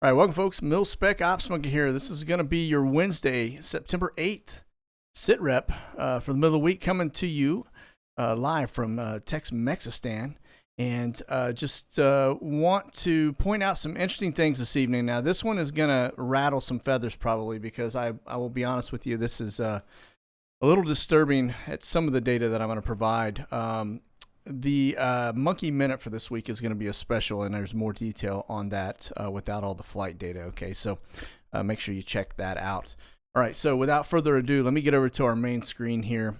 All right, welcome, folks. Mil Spec Ops Monkey here. This is going to be your Wednesday, September 8th sit rep for the middle of the week, coming to you live from Tex-Mexistan. And just want to point out some interesting things this evening. Now, this one is going to rattle some feathers probably because I will be honest with you, this is a little disturbing at some of the data that I'm going to provide. The monkey minute for this week is going to be a special, and there's more detail on that without all the flight data. Okay, so make sure you check that out. All right, so without further ado, let me get over to our main screen here.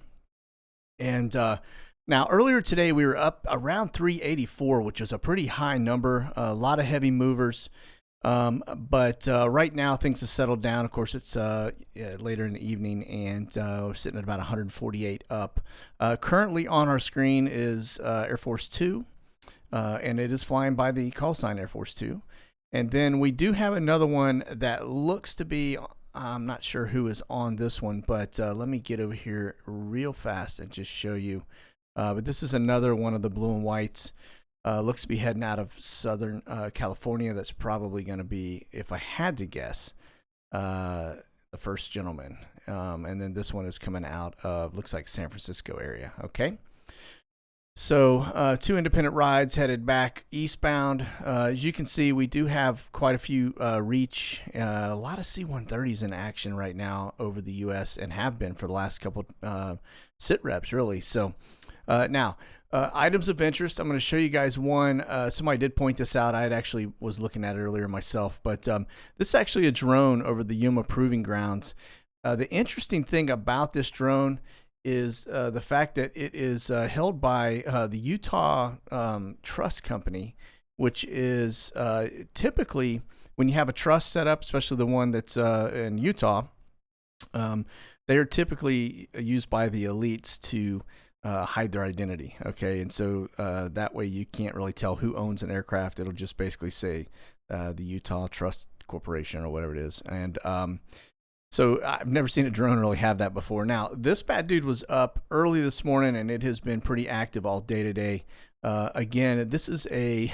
And now, earlier today, we were up around 384, which is a pretty high number. A lot of heavy movers. But right now, things have settled down. Of course, it's later in the evening, and we're sitting at about 148 up. Currently on our screen is Air Force 2, and it is flying by the call sign Air Force 2. And then we do have another one that looks to be, I'm not sure who is on this one, but let me get over here real fast and just show you. But this is another one of the blue and whites. Looks to be heading out of Southern California. That's probably going to be, if I had to guess, the first gentleman. And then this one is coming out of, looks like San Francisco area. Okay. So two independent rides headed back eastbound. As you can see, we do have quite a few reach. A lot of C-130s in action right now over the U.S. and have been for the last couple sit reps, really. So now, items of interest, I'm going to show you guys one. Somebody did point this out. I actually was looking at it earlier myself, but this is actually a drone over the Yuma proving grounds. The interesting thing about this drone is the fact that it is held by the Utah Trust Company, which is typically when you have a trust set up, especially the one that's in Utah, they are typically used by the elites to hide their identity. Okay, and so that way you can't really tell who owns an aircraft. It'll just basically say the Utah Trust Corporation or whatever it is. And so I've never seen a drone really have that before. Now, this bad dude was up early this morning, and it has been pretty active all day today. Again, this is a,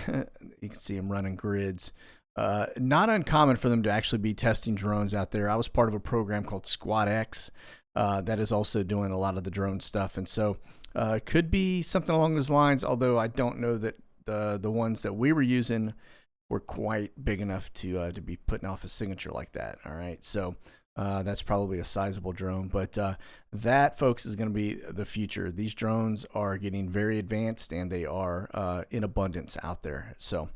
you can see him running grids. Not uncommon for them to actually be testing drones out there. I was part of a program called Squad X that is also doing a lot of the drone stuff. And so could be something along those lines, although I don't know that the ones that we were using were quite big enough to be putting off a signature like that. All right, so that's probably a sizable drone, but that, folks, is going to be the future. These drones are getting very advanced, and they are in abundance out there. So,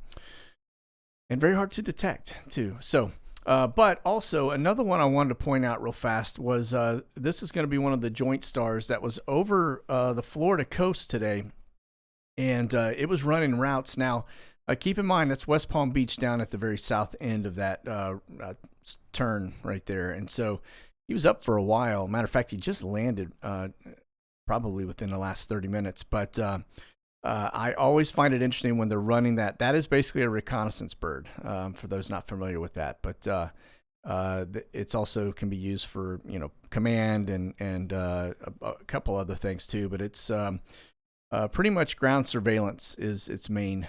and very hard to detect too. So, but also another one I wanted to point out real fast was this is going to be one of the joint stars that was over the Florida coast today, and it was running routes. Now, keep in mind that's West Palm Beach down at the very south end of that turn right there, and so he was up for a while. Matter of fact, he just landed probably within the last 30 minutes, but I always find it interesting when they're running that. That is basically a reconnaissance bird, for those not familiar with that. But it's also can be used for, command and a couple other things too. But it's pretty much ground surveillance is its main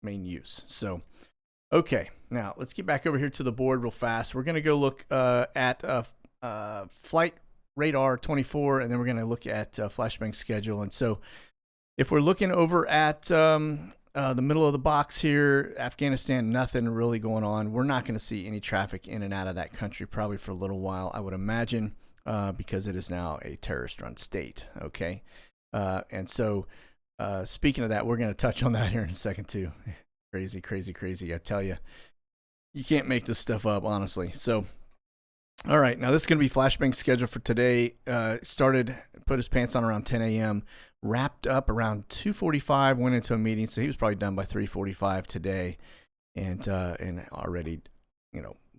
use. So, okay, now let's get back over here to the board real fast. We're going to go look at flight radar 24, and then we're going to look at flashbang schedule. And so, if we're looking over at the middle of the box here, Afghanistan, nothing really going on. We're not going to see any traffic in and out of that country probably for a little while, I would imagine, because it is now a terrorist-run state. Okay, and so speaking of that, we're going to touch on that here in a second too. Crazy, crazy, crazy! I tell you, you can't make this stuff up, honestly. So. All right, now this is going to be flashbang schedule for today. Started, put his pants on around 10 a.m., wrapped up around 2:45, went into a meeting, so he was probably done by 3:45 today, and already,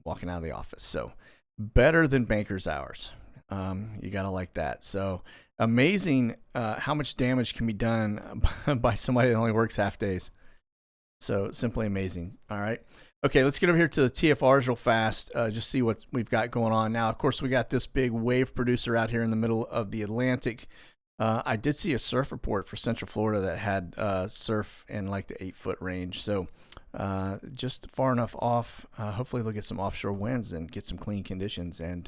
walking out of the office. So better than banker's hours. You got to like that. So amazing how much damage can be done by somebody that only works half days. So simply amazing. All right. Okay, let's get over here to the TFRs real fast, just see what we've got going on. Now, of course, we got this big wave producer out here in the middle of the Atlantic. I did see a surf report for Central Florida that had surf in like the 8-foot range. So just far enough off. Hopefully they'll get some offshore winds and get some clean conditions. And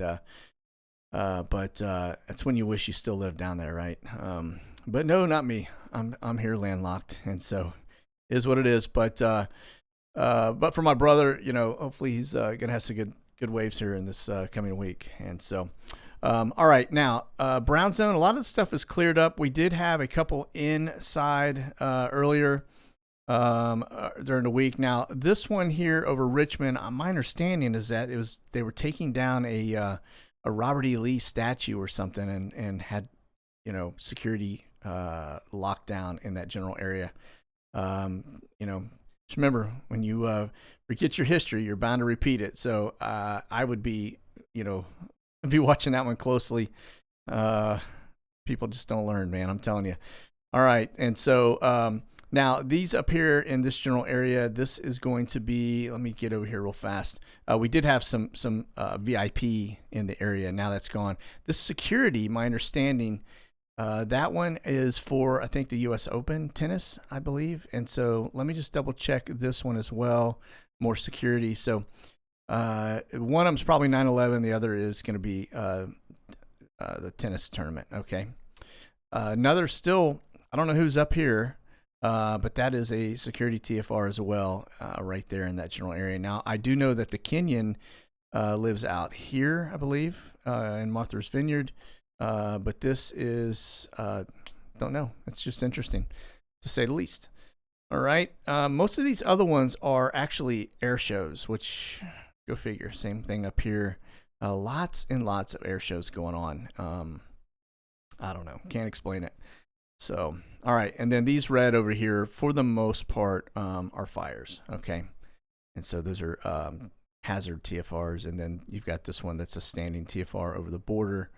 but that's when you wish you still lived down there, right? But no, not me. I'm here landlocked, and so it is what it is. But for my brother, hopefully he's gonna have some good waves here in this coming week. And so, all right, now brown zone. A lot of the stuff is cleared up. We did have a couple inside earlier during the week. Now this one here over Richmond, my understanding is that they were taking down a Robert E. Lee statue or something, and had security locked down in that general area. Just remember, when you forget your history, you're bound to repeat it. So I would be watching that one closely. People just don't learn, man. I'm telling you. All right, and so now these up here in this general area, this is going to be. Let me get over here real fast. We did have some VIP in the area. Now that's gone. This security, my understanding. That one is for, I think, the U.S. Open tennis, I believe. And so let me just double check this one as well. More security. So one of them's probably 9/11. The other is going to be the tennis tournament. Okay. Another still, I don't know who's up here, but that is a security TFR as well, right there in that general area. Now, I do know that the Kenyan lives out here, I believe, in Martha's Vineyard. But this is, don't know. It's just interesting, to say the least. All right. Most of these other ones are actually air shows, which, go figure. Same thing up here. Lots and lots of air shows going on. I don't know. Can't explain it. So, all right. And then these red over here, for the most part, are fires. Okay. And so those are hazard TFRs. And then you've got this one that's a standing TFR over the border.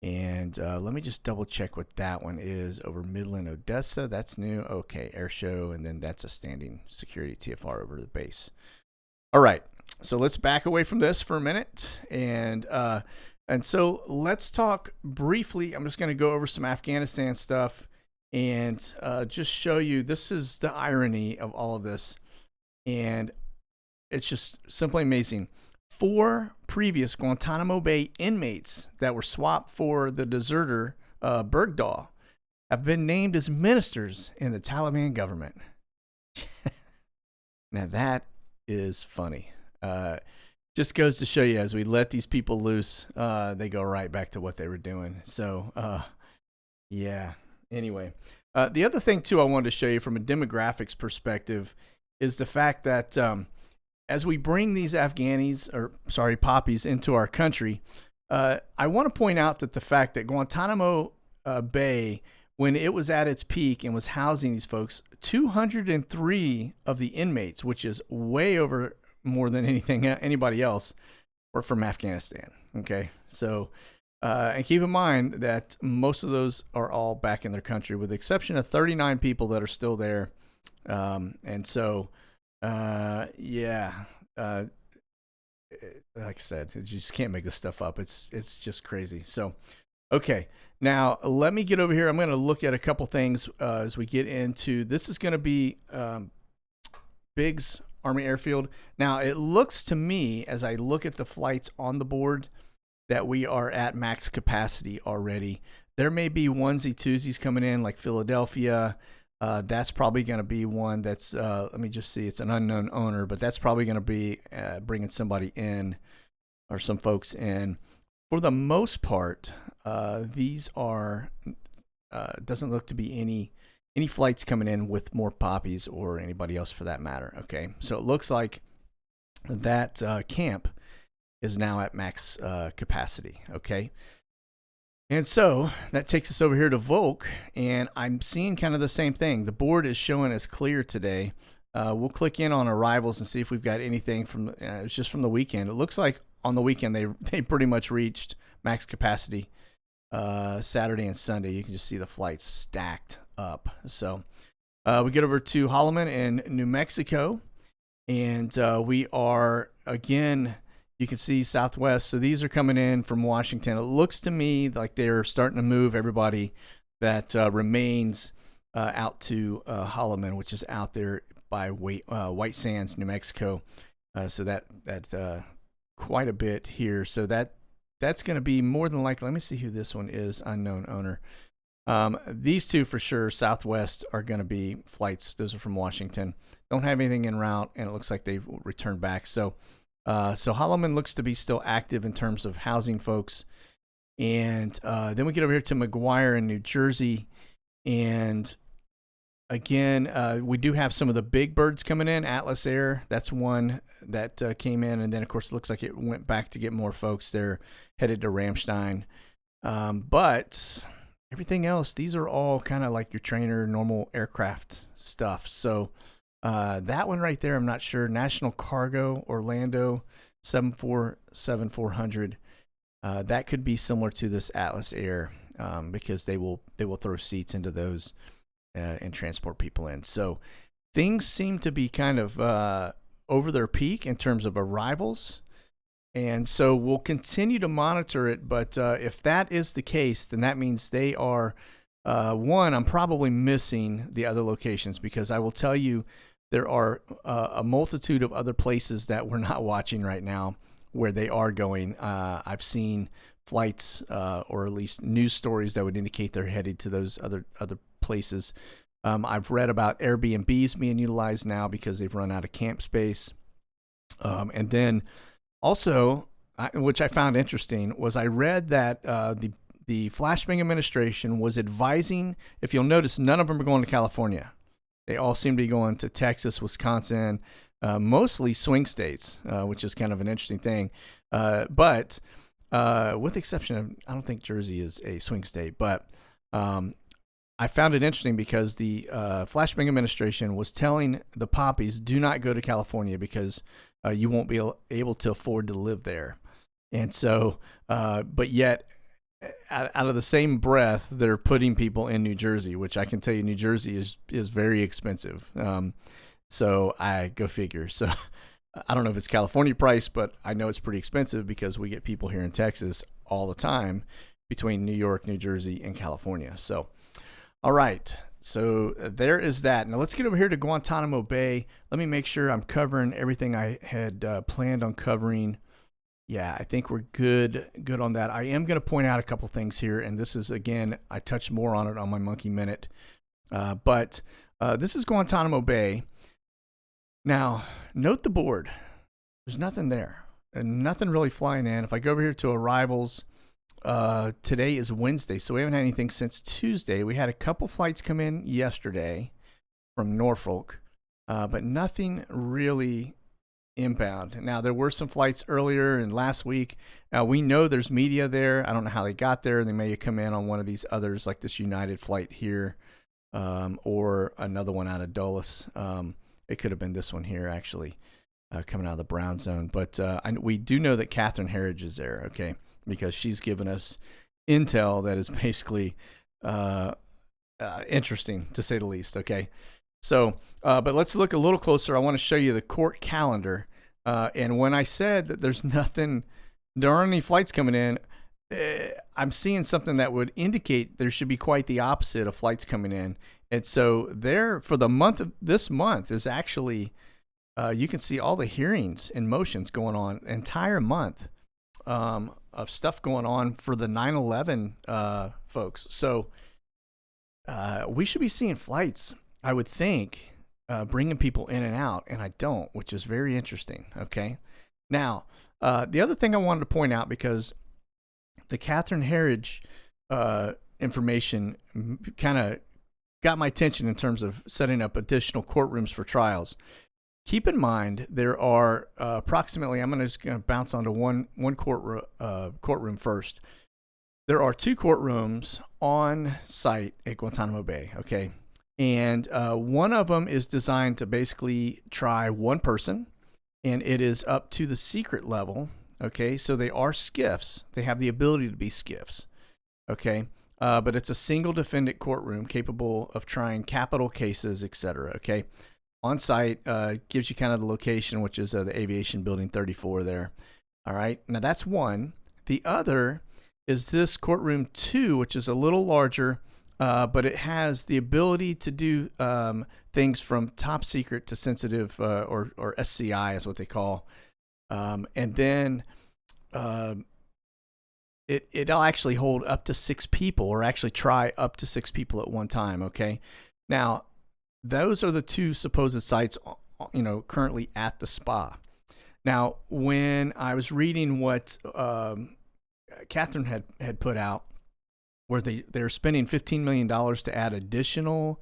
And let me just double check what that one is over Midland, Odessa. That's new. Okay, air show. And then that's a standing security TFR over the base. All right. So let's back away from this for a minute. And so let's talk briefly. I'm just going to go over some Afghanistan stuff and just show you, this is the irony of all of this. And it's just simply amazing. 4 previous Guantanamo Bay inmates that were swapped for the deserter Bergdahl have been named as ministers in the Taliban government. Now that is funny. Just goes to show you, as we let these people loose, they go right back to what they were doing. So, yeah. Anyway, the other thing too I wanted to show you from a demographics perspective is the fact that as we bring these poppies into our country, I want to point out that the fact that Guantanamo Bay, when it was at its peak and was housing these folks, 203 of the inmates, which is way over more than anybody else, were from Afghanistan. Okay, so and keep in mind that most of those are all back in their country, with the exception of 39 people that are still there, and so. Like I said, you just can't make this stuff up. It's just crazy. So, okay, now let me get over here. I'm going to look at a couple things as we get into. This is going to be Biggs Army Airfield. Now, it looks to me, as I look at the flights on the board, that we are at max capacity already. There may be onesie twosies coming in, like Philadelphia. That's probably going to be one that's, let me just see, it's an unknown owner, but that's probably going to be bringing somebody in or some folks in. For the most part, these are, doesn't look to be any flights coming in with more poppies or anybody else for that matter. Okay, so it looks like that camp is now at max capacity. Okay. And so that takes us over here to Volk, and I'm seeing kind of the same thing. The board is showing us clear today. We'll click in on arrivals and see if we've got anything from, it's just from the weekend. It looks like on the weekend they pretty much reached max capacity. Saturday and Sunday, you can just see the flights stacked up. So we get over to Holloman in New Mexico, and we are, again, you can see Southwest. So these are coming in from Washington. It looks to me like they're starting to move everybody that remains out to Holloman, which is out there by White Sands, New Mexico. So that quite a bit here. So that's going to be more than likely. Let me see who this one is. Unknown owner. These two for sure, Southwest, are going to be flights. Those are from Washington. Don't have anything en route, and it looks like they've returned back. So Holloman looks to be still active in terms of housing folks. And then we get over here to McGuire in New Jersey. And again, we do have some of the big birds coming in. Atlas Air, that's one that came in. And then, of course, it looks like it went back to get more folks. They're headed to Ramstein. But everything else, these are all kind of like your trainer, normal aircraft stuff. So that one right there, I'm not sure. National Cargo, Orlando, 747-400. That could be similar to this Atlas Air because they will throw seats into those and transport people in. So things seem to be kind of over their peak in terms of arrivals. And so we'll continue to monitor it. But if that is the case, then that means they are, one, I'm probably missing the other locations because I will tell you there are a multitude of other places that we're not watching right now where they are going. I've seen flights or at least news stories that would indicate they're headed to those other places. I've read about Airbnbs being utilized now because they've run out of camp space. And then also, which I found interesting, was I read that the Flashbang administration was advising, if you'll notice, none of them are going to California. They all seem to be going to Texas, Wisconsin, mostly swing states, which is kind of an interesting thing. But with the exception of, I don't think Jersey is a swing state, but I found it interesting because the Flashbang administration was telling the poppies, do not go to California because you won't be able to afford to live there. And so, but yet, out of the same breath, they're putting people in New Jersey, which I can tell you New Jersey is very expensive. So I go figure. So I don't know if it's California price, but I know it's pretty expensive because we get people here in Texas all the time between New York, New Jersey, and California. So, all right. So there is that. Now let's get over here to Guantanamo Bay. Let me make sure I'm covering everything I had planned on covering. Yeah, I think we're good on that. I am going to point out a couple things here, and this is, again, I touched more on it on my Monkey Minute. But this is Guantanamo Bay. Now, note the board. There's nothing there, and nothing really flying in. If I go over here to arrivals, today is Wednesday, so we haven't had anything since Tuesday. We had a couple flights come in yesterday from Norfolk, but nothing really inbound. Now, there were some flights earlier and last week. We know there's media there. I don't know how they got there. They may have come in on one of these others, like this United flight here, or another one out of Dulles. It could have been this one here, actually, coming out of the brown zone. But we do know that Catherine Herridge is there, okay, because she's given us intel that is basically interesting, to say the least, okay? So, but let's look a little closer. I want to show you the court calendar. And when I said that there aren't any flights coming in, I'm seeing something that would indicate there should be quite the opposite of flights coming in. And so there, for this month is actually, you can see all the hearings and motions going on, entire month of stuff going on for the 9/11 folks. So we should be seeing flights, I would think, bringing people in and out, and I don't, which is very interesting, okay? Now, the other thing I wanted to point out, because the Catherine Herridge information kind of got my attention in terms of setting up additional courtrooms for trials. Keep in mind, there are approximately, I'm just going to bounce onto one courtroom first. There are 2 courtrooms on site at Guantanamo Bay, okay? And one of them is designed to basically try one person, and it is up to the secret level, okay? So they are SCIFs. They have the ability to be SCIFs, okay? But it's a single defendant courtroom capable of trying capital cases, etc., okay? On site, gives you kind of the location, which is the Aviation Building 34 there. All right, now that's one. The other is this courtroom 2, which is a little larger. but it has the ability to do things from top secret to sensitive, or SCI is what they call. And then it'll actually hold up to 6 people, or actually try up to 6 people at one time. Okay. Now, those are the 2 supposed sites, currently at the spa. Now, when I was reading what Catherine had put out, where they're spending $15 million to add additional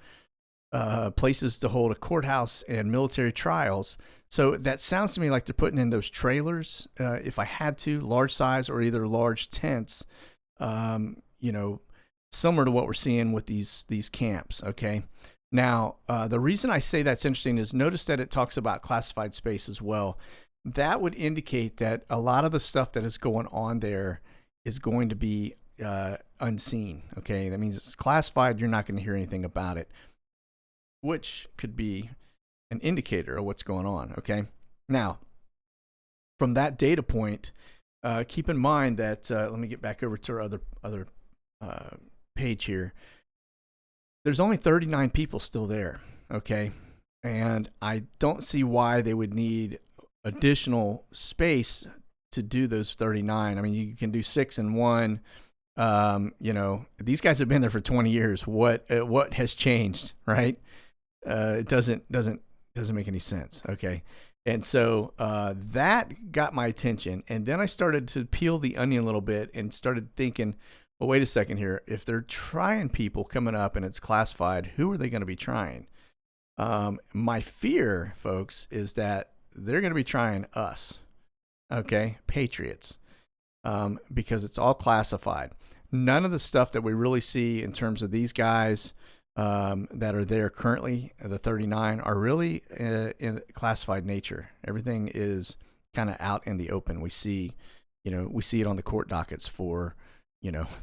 places to hold a courthouse and military trials. So that sounds to me like they're putting in those trailers, if I had to, large size, or either large tents, similar to what we're seeing with these camps. Okay. Now, the reason I say that's interesting is notice that it talks about classified space as well. That would indicate that a lot of the stuff that is going on there is going to be unseen. Okay. That means it's classified. You're not going to hear anything about it, which could be an indicator of what's going on. Okay. Now, from that data point, keep in mind that, let me get back over to our other page here. There's only 39 people still there. Okay. And I don't see why they would need additional space to do those 39. I mean, you can do 6 in one. These guys have been there for 20 years. What has changed, right? It doesn't make any sense. Okay. And so that got my attention. And then I started to peel the onion a little bit and started thinking, well, wait a second here. If they're trying people coming up and it's classified, who are they going to be trying? My fear, folks, is that they're going to be trying us. Okay. Patriots. Because it's all classified. None of the stuff that we really see in terms of these guys that are there currently, the 39, are really in classified nature. Everything is kind of out in the open. We see it on the court dockets for,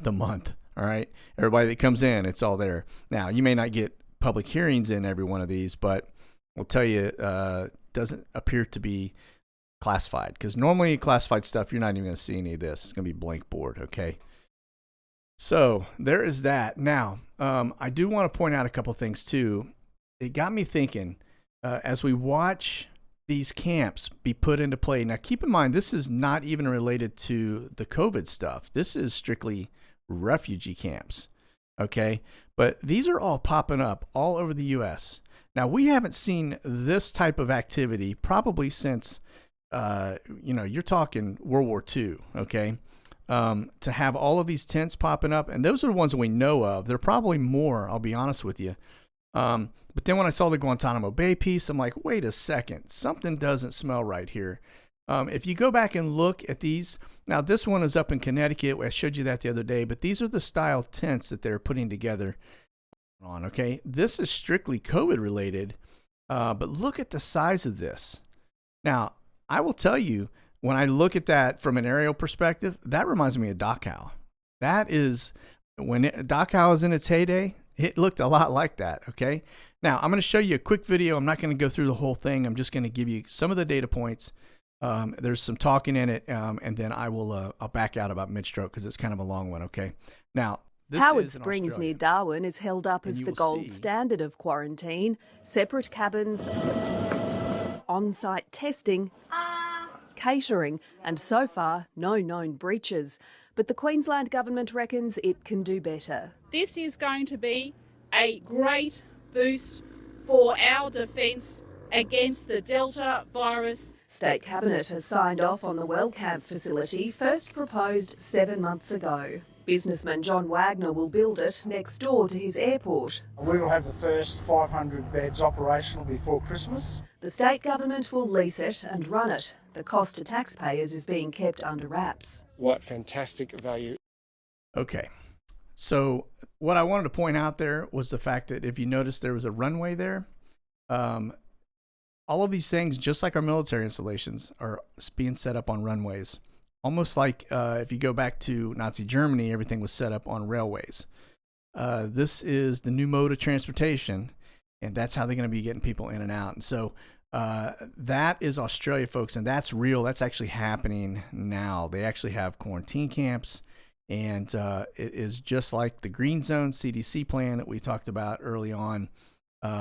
the month. All right. Everybody that comes in, it's all there. Now, you may not get public hearings in every one of these, but I'll tell you, doesn't appear to be classified, because normally classified stuff, you're not even going to see any of this. It's going to be blank board. Okay. So there is that. Now, I do want to point out a couple things too. It got me thinking, as we watch these camps be put into play. Now, keep in mind, this is not even related to the COVID stuff. This is strictly refugee camps. Okay. But these are all popping up all over the U.S. Now, we haven't seen this type of activity probably since, you're talking World War II. Okay. To have all of these tents popping up, and those are the ones that we know of. There are probably more, I'll be honest with you. But then when I saw the Guantanamo Bay piece, I'm like, wait a second, something doesn't smell right here. If you go back and look at these, now this one is up in Connecticut. I showed you that the other day, but these are the style tents that they're putting together on. Okay. This is strictly COVID related. But look at the size of this. Now, I will tell you, when I look at that from an aerial perspective, that reminds me of Dachau. That is, when Dachau was in its heyday, it looked a lot like that. Okay. Now, I'm going to show you a quick video. I'm not going to go through the whole thing. I'm just going to give you some of the data points. There's some talking in it, and then I'll back out about mid-stroke because it's kind of a long one. Okay. Now, Howard Springs near Darwin is held up as the gold standard of quarantine. Separate cabins, on-site testing, catering, and so far, no known breaches. But the Queensland government reckons it can do better. This is going to be a great boost for our defence against the Delta virus. State Cabinet has signed off on the Wellcamp facility, first proposed 7 months ago. Businessman John Wagner will build it next door to his airport. We will have the first 500 beds operational before Christmas. The state government will lease it and run it. The cost to taxpayers is being kept under wraps. What fantastic value. Okay. So what I wanted to point out there was the fact that if you notice there was a runway there, all of these things, just like our military installations, are being set up on runways. Almost like if you go back to Nazi Germany, everything was set up on railways. This is the new mode of transportation, and that's how they're going to be getting people in and out. And so that is Australia, folks, and that's real. That's actually happening now. They actually have quarantine camps, And it is just like the Green Zone CDC plan that we talked about early on,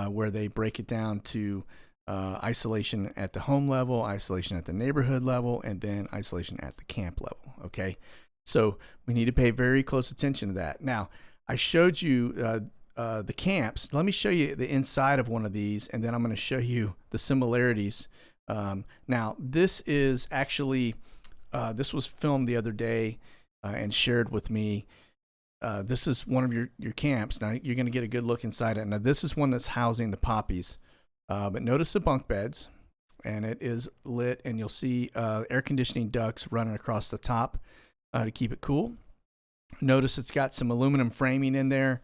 where they break it down to isolation at the home level, isolation at the neighborhood level, and then isolation at the camp level. Okay, so we need to pay very close attention to that. Now, I showed you the camps. Let me show you the inside of one of these, and then I'm going to show you the similarities. Now, this is actually, this was filmed the other day and shared with me. This is one of your camps. Now, you're going to get a good look inside it. Now, this is one that's housing the poppies. But notice the bunk beds, and it is lit, and you'll see air conditioning ducts running across the top to keep it cool. Notice it's got some aluminum framing in there.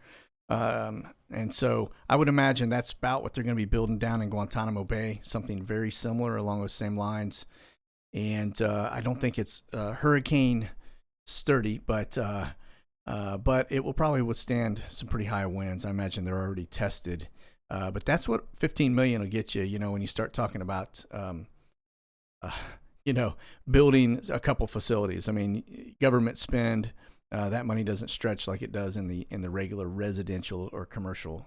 And so I would imagine that's about what they're going to be building down in Guantanamo Bay, something very similar along those same lines. And I don't think it's hurricane sturdy, but it will probably withstand some pretty high winds. I imagine they're already tested. But that's what 15 million will get you, when you start talking about, building a couple facilities. I mean, government spend, that money doesn't stretch like it does in the regular residential or commercial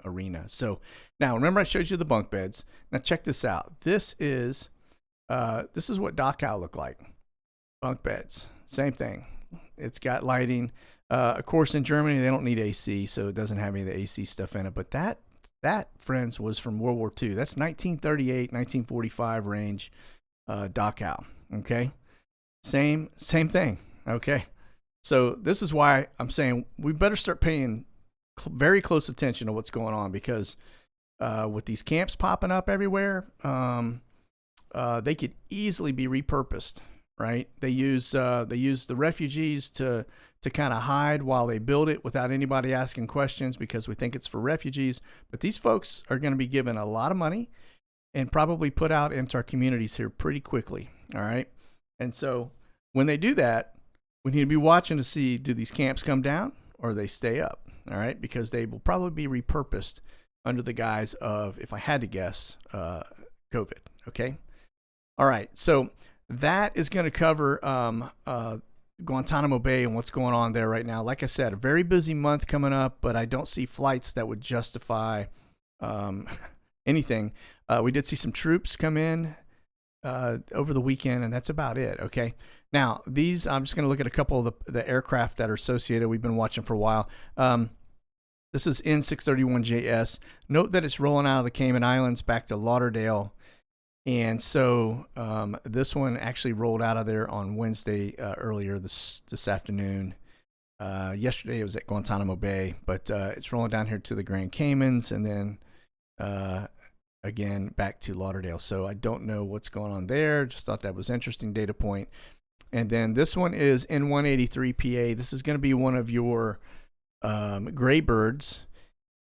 arena. So now, remember I showed you the bunk beds. Now check this out. This is what Dachau look like. Bunk beds, same thing. It's got lighting. Of course, in Germany they don't need AC, so it doesn't have any of the AC stuff in it. But that, friends, was from World War II. That's 1938, 1945 range Dachau. Okay, same thing. Okay. So this is why I'm saying we better start paying very close attention to what's going on, because with these camps popping up everywhere, they could easily be repurposed, right? They use the refugees to kind of hide while they build it without anybody asking questions, because we think it's for refugees. But these folks are going to be given a lot of money and probably put out into our communities here pretty quickly, all right? And so when they do that, we need to be watching to see, do these camps come down or they stay up, all right? Because they will probably be repurposed under the guise of, if I had to guess, COVID, okay? All right, so that is going to cover Guantanamo Bay and what's going on there right now. Like I said, a very busy month coming up, but I don't see flights that would justify anything. We did see some troops come in over the weekend, and that's about it, okay? Now, these, I'm just going to look at a couple of the aircraft that are associated. We've been watching for a while. This is N631JS. Note that it's rolling out of the Cayman Islands back to Lauderdale. And so this one actually rolled out of there on Wednesday earlier this afternoon. Yesterday it was at Guantanamo Bay, but it's rolling down here to the Grand Caymans and then again back to Lauderdale. So I don't know what's going on there. Just thought that was interesting data point. And then this one is N183PA. This is going to be one of your gray birds.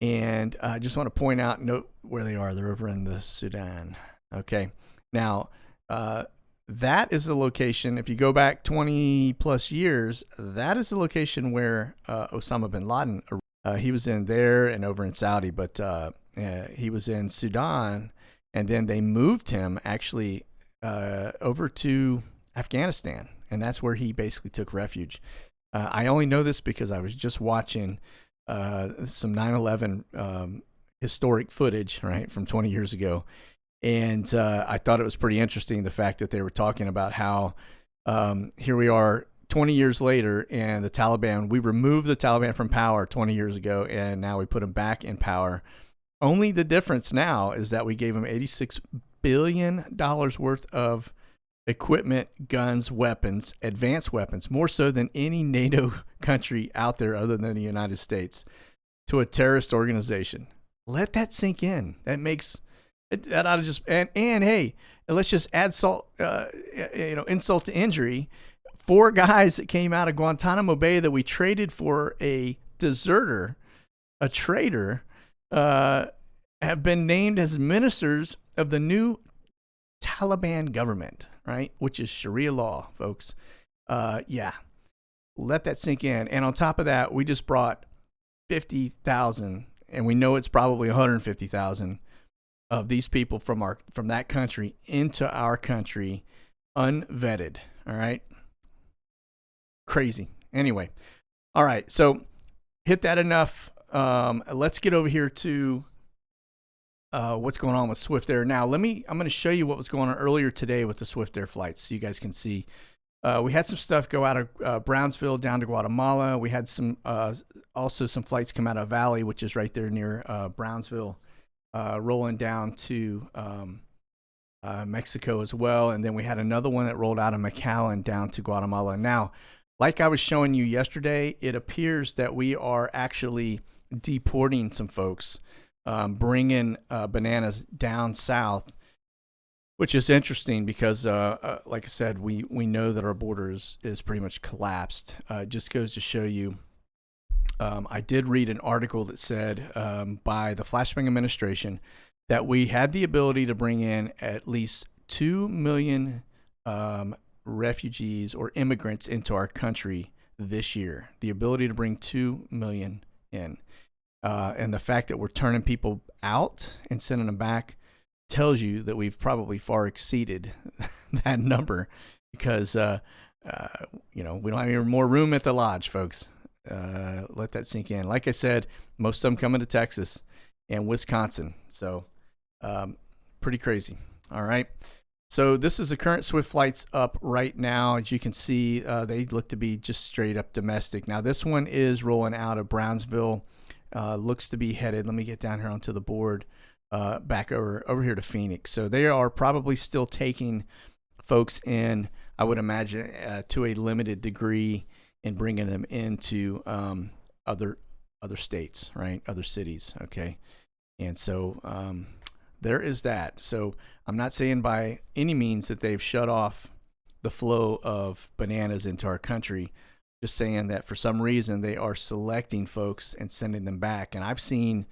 And I just want to point out, note where they are. They're over in the Sudan. Okay. Now, that is the location. If you go back 20 plus years, that is the location where Osama bin Laden, he was in there and over in Saudi, but he was in Sudan, and then they moved him actually over to Afghanistan, and that's where he basically took refuge. I only know this because I was just watching some 9/11 historic footage, right, from 20 years ago. And I thought it was pretty interesting, the fact that they were talking about how here we are 20 years later, and the Taliban, we removed the Taliban from power 20 years ago, and now we put them back in power. Only the difference now is that we gave them $86 billion worth of equipment, guns, weapons, advanced weapons, more so than any NATO country out there other than the United States, to a terrorist organization. Let that sink in. That makes... That ought to just and hey, let's just add insult to injury. 4 guys that came out of Guantanamo Bay that we traded for a deserter, a traitor, have been named as ministers of the new Taliban government, right? Which is Sharia law, folks. Yeah, let that sink in. And on top of that, we just brought 50,000, and we know it's probably 150,000. Of these people from that country into our country, unvetted. All right, crazy. anyway, all right. So hit that enough. Let's get over here to what's going on with Swift Air. Now, I'm going to show you what was going on earlier today with the Swift Air flights so you guys can see. We had some stuff go out of Brownsville down to Guatemala. We had some also some flights come out of Valley, which is right there near Brownsville, rolling down to Mexico as well. And then we had another one that rolled out of McAllen down to Guatemala. Now, like I was showing you yesterday, it appears that we are actually deporting some folks, bringing bananas down south, which is interesting because, like I said, we know that our border is pretty much collapsed. It just goes to show you. I did read an article that said by the Flashbang administration that we had the ability to bring in at least 2 million refugees or immigrants into our country this year. The ability to bring 2 million in. And the fact that we're turning people out and sending them back tells you that we've probably far exceeded that number because, we don't have any more room at the lodge, folks. Let that sink in. Like I said, most of them coming to Texas and Wisconsin. So pretty crazy. All right. So this is the current Swift flights up right now. As you can see, they look to be just straight up domestic. Now this one is rolling out of Brownsville. Looks to be headed. Let me get down here onto the board. Back over here to Phoenix. So they are probably still taking folks in, I would imagine, to a limited degree and bringing them into other states, right? Other cities, okay? And so there is that. So I'm not saying by any means that they've shut off the flow of bananas into our country. Just saying that for some reason they are selecting folks and sending them back. And I've seen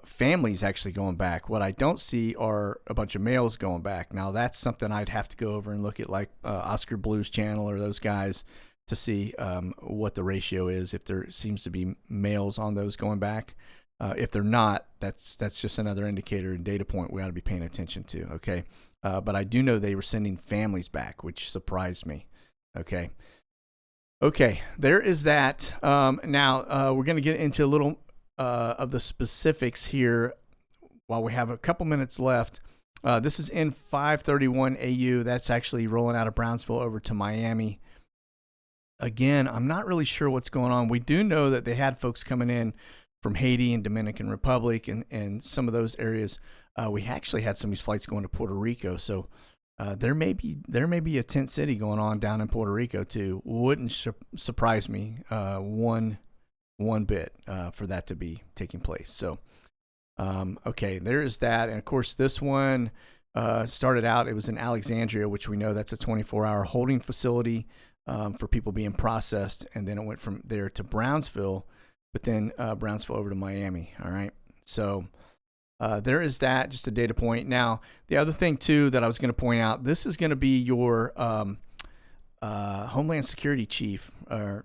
families actually going back. What I don't see are a bunch of males going back. Now that's something I'd have to go over and look at, like Oscar Blues channel or those guys, to see what the ratio is. If there seems to be males on those going back, if they're not, that's just another indicator and data point we ought to be paying attention to. Okay, but I do know they were sending families back, which surprised me. Okay, there is that. Now we're going to get into a little of the specifics here while we have a couple minutes left. This is in 531 AU. That's actually rolling out of Brownsville over to Miami. Again, I'm not really sure what's going on. We do know that they had folks coming in from Haiti and Dominican Republic and some of those areas. We actually had some of these flights going to Puerto Rico. So there may be a tent city going on down in Puerto Rico too. Wouldn't surprise me one bit for that to be taking place. So, okay, there is that. And of course, this one started out, it was in Alexandria, which we know that's a 24-hour holding facility for people being processed. And then it went from there to Brownsville, but then Brownsville over to Miami. All right. So there is that, just a data point. Now, the other thing too that I was going to point out, this is going to be your Homeland Security Chief, or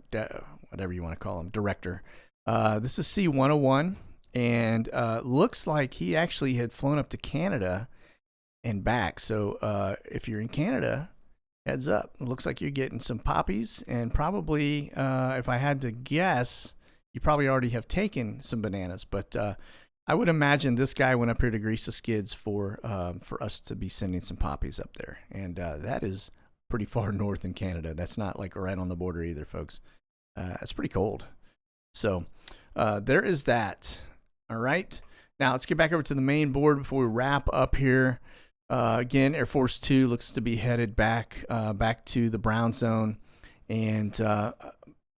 whatever you want to call him, director. This is C-101, and looks like he actually had flown up to Canada and back. So if you're in Canada, heads up. It looks like you're getting some poppies, and probably, if I had to guess, you probably already have taken some bananas. But I would imagine this guy went up here to grease the skids for us to be sending some poppies up there. And that is pretty far north in Canada. That's not like right on the border either, folks. It's pretty cold. So there is that. All right. Now let's get back over to the main board before we wrap up here. Again, Air Force 2 looks to be headed back to the brown zone, and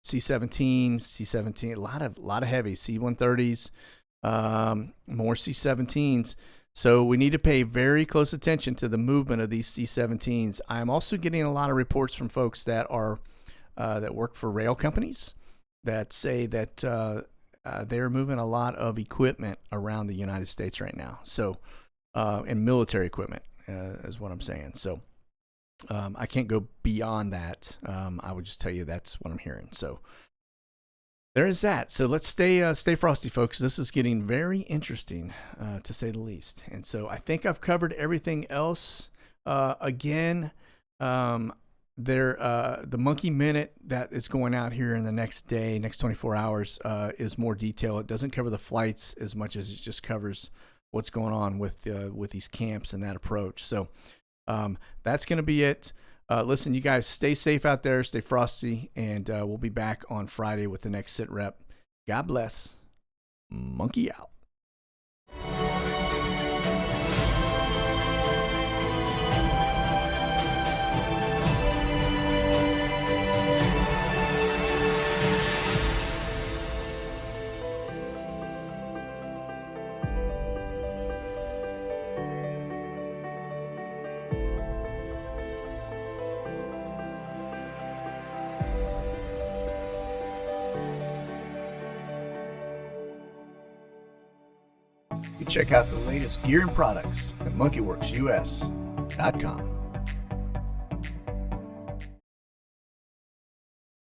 C-17, a lot of heavy C-130s, more C-17s. So we need to pay very close attention to the movement of these C-17s. I'm also getting a lot of reports from folks that are that work for rail companies that say that they're moving a lot of equipment around the United States right now. So, and military equipment is what I'm saying. So I can't go beyond that. I would just tell you that's what I'm hearing. So there is that. So let's stay frosty, folks. This is getting very interesting, to say the least. And so I think I've covered everything else. Again, the Monkey Minute that is going out here in the next 24 hours, is more detail. It doesn't cover the flights as much as it just covers what's going on with these camps and that approach. So that's going to be it. Listen, you guys stay safe out there, stay frosty, and we'll be back on Friday with the next sit rep. God bless. Monkey out. You check out the latest gear and products at monkeywerxus.com.